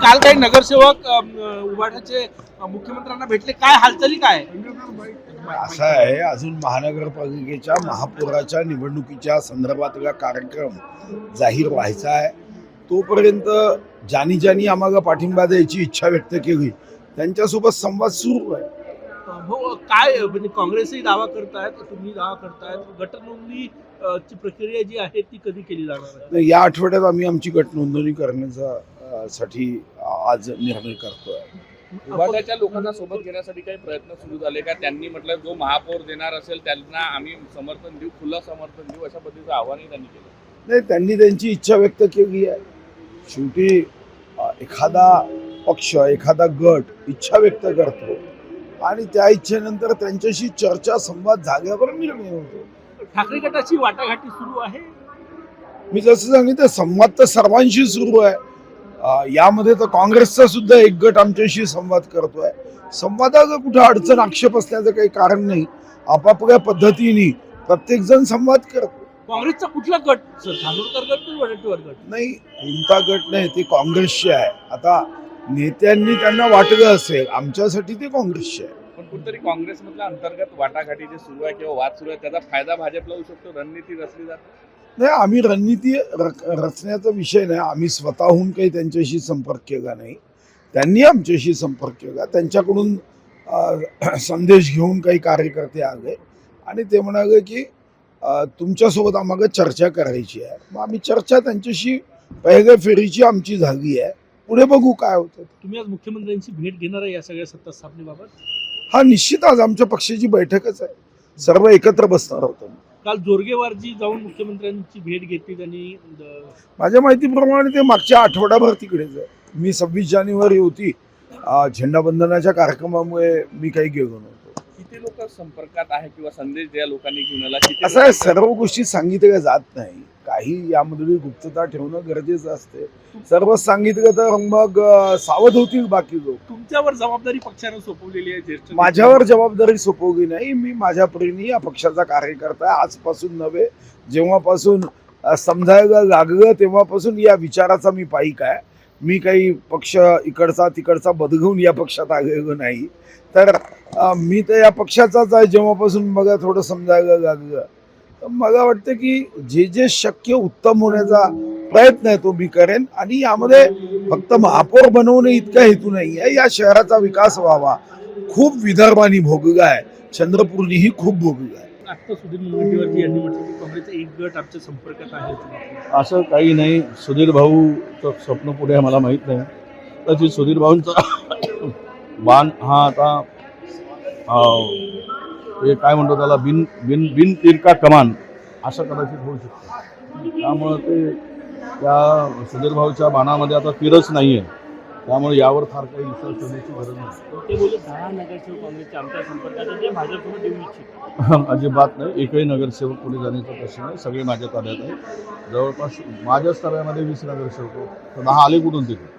काल काही नगरसेवक उभाटाचे मुख्यमंत्र्यांना भेटले, काय हालचाली काय? असं आहे, अजून महानगरपालिकेच्या महापौराच्या निवडणुकीच्या संदर्भातला कार्यक्रम जाहीर व्हायचा आहे. तोपर्यंत ज्यांनी आम्हाला पाठिंबा द्यायची इच्छा व्यक्त केली त्यांच्यासोबत संवाद सुरू आहे. हो, काय म्हणजे काँग्रेसही दावा करतायत, तुम्ही दावा करतायत, गटनोंदणी ची प्रक्रिया जी आहे ती कधी केली जाणार आहे? या आठवड्यात आम्ही आमची गट नोंदणी करण्याचा साठी आज निर्णय करतोय. उभाटाच्या लोकांना सोबत घेण्यासाठी काही प्रयत्न सुरू झाले का? त्यांनी म्हटलं जो महापौर देणार असेल त्यांना आम्ही समर्थन देऊ, खुलं समर्थन देऊ, अशा पद्धतीचं आव्हानही त्यांनी केलं. नाही, त्यांनी त्यांची इच्छा व्यक्त केली आहे. शेवटी एखादा पक्ष, एखादा गट इच्छा व्यक्त करतो आणि त्या इच्छेनंतर त्यांच्याशी चर्चा संवाद झाल्यावर निर्णय होतो. ठाकरे गटाची वाटाघाटी सुरू आहे. मी जसं सांगितलं, संवाद तर सर्वांशी सुरू आहे. यामध्ये तर काँग्रेसचा सुद्धा एक गट आमच्याशी संवाद करतोय. संवादाला कुठं अडचण आक्षेप असण्याचं काही कारण नाही. आपापल्या पद्धतीने प्रत्येक जण संवाद करतो. काँग्रेसचा कुठला गट सर? धानोरकर गट की वडेट्टीवार गट? नाही, कोणता गट नाही, ते काँग्रेसचे आहे. आता नेत्यांनी त्यांना वाटलं असेल, आमच्यासाठी ते काँग्रेसचे आहे. पण कुठेतरी काँग्रेसमधल्या अंतर्गत वाटाघाटी जे सुरू आहे किंवा वाद सुरू आहे त्याचा फायदा भाजपला होऊ शकतो, रणनीती रचली जाते. नाही, आम्ही रणनीती रचण्याचा विषय नाही. आम्ही स्वतःहून काही त्यांच्याशी संपर्क केला नाही. त्यांनी आमच्याशी संपर्क केला. त्यांच्याकडून संदेश घेऊन काही कार्यकर्ते आले आणि ते म्हणाले की तुमच्यासोबत आम्हाला चर्चा करायची आहे. मग आम्ही चर्चा त्यांच्याशी पहिल्या फेरीची आमची झाली आहे. पुढे बघू काय होतं. तुम्ही आज मुख्यमंत्र्यांची भेट घेणार आहे या सगळ्या सत्ता स्थापनेबाबत? हा, निश्चित आज आमच्या पक्षाची बैठकच आहे. सर्व एकत्र बसणार होतो. काल जोरगेवारजी जाऊन मुख्यमंत्र्यांची भेट घेतली त्यांनी. माझ्या माहितीप्रमाणे ते मागच्या आठवड्याभर तिकडेच आहे. मी 26 जानेवारी होती, झेंडावंदनाच्या कार्यक्रमामुळे मी काही गेलो नव्हतो. किती लोक संपर्कात आहे किंवा संदेश द्या लोकांनी घेऊन आला? असं आहे, सर्व गोष्टी सांगितल्या जात नाही. काही यामध्ये गुप्तता ठेवणं गरजेचं असते. सर्व सांगितलं तर मग सावध होतील बाकी लोक. तुमच्यावर जबाबदारी पक्षानं सोपवलेली आहे. ज्येष्ठ माझ्यावर जबाबदारी सोपवली नाही. मी माझ्या परीने या पक्षाचा कार्यकर्ता आहे. आजपासून नव्हे, जेव्हापासून समजायला लागलं तेव्हापासून या विचाराचा मी पाईक आहे. मी काही पक्ष इकडचा तिकडचा बदलून या पक्षात आलेलो नाही. तर मी तर या पक्षाचाच आहे. जेव्हापासून मला थोडं समजायला लागलं तर मला वाटतं की जे जे शक्य उत्तम होण्याचा प्रयत्न आहे तो मी करेन. आणि यामध्ये फक्त महापौर बनवणे इतका हेतू नाही आहे. या शहराचा विकास व्हावा. खूप विदर्भांनी भोगला आहे, चंद्रपूरनीही खूप भोगला आहे. आता सुधीर मुनगंटीवार यांनी म्हटलं की काँग्रेसचा एक गट आमच्या संपर्कात आहे. असं काही नाही. सुधीर भाऊचं स्वप्न पुढे आहे, मला माहीत नाही. तर सुधीर भाऊंचा बाण हा आता हे काय म्हणतो त्याला, बिन बिन बिन तीर का कमान असं कदाचित होऊ शकतं. त्यामुळं ते त्या सुधीर भाऊच्या बाणामध्ये आता तीरच नाही आहे. त्यामुळे यावर फार काही विश्वास ठेवण्याची गरज नाही. ते बोलले 10 नगरसेवक काँग्रेसच्या आमच्या संपर्कात आहे, जे भाजपसोबत येऊ इच्छित. अजिबात नाही. एकही नगरसेवक पुढे जाण्याचा प्रश्न नाही. सगळे माझ्या ताब्यात आहे. जवळपास माझ्याच ताब्यामध्ये 20 नगरसेवक, तर 10 आले कुठून तिथे.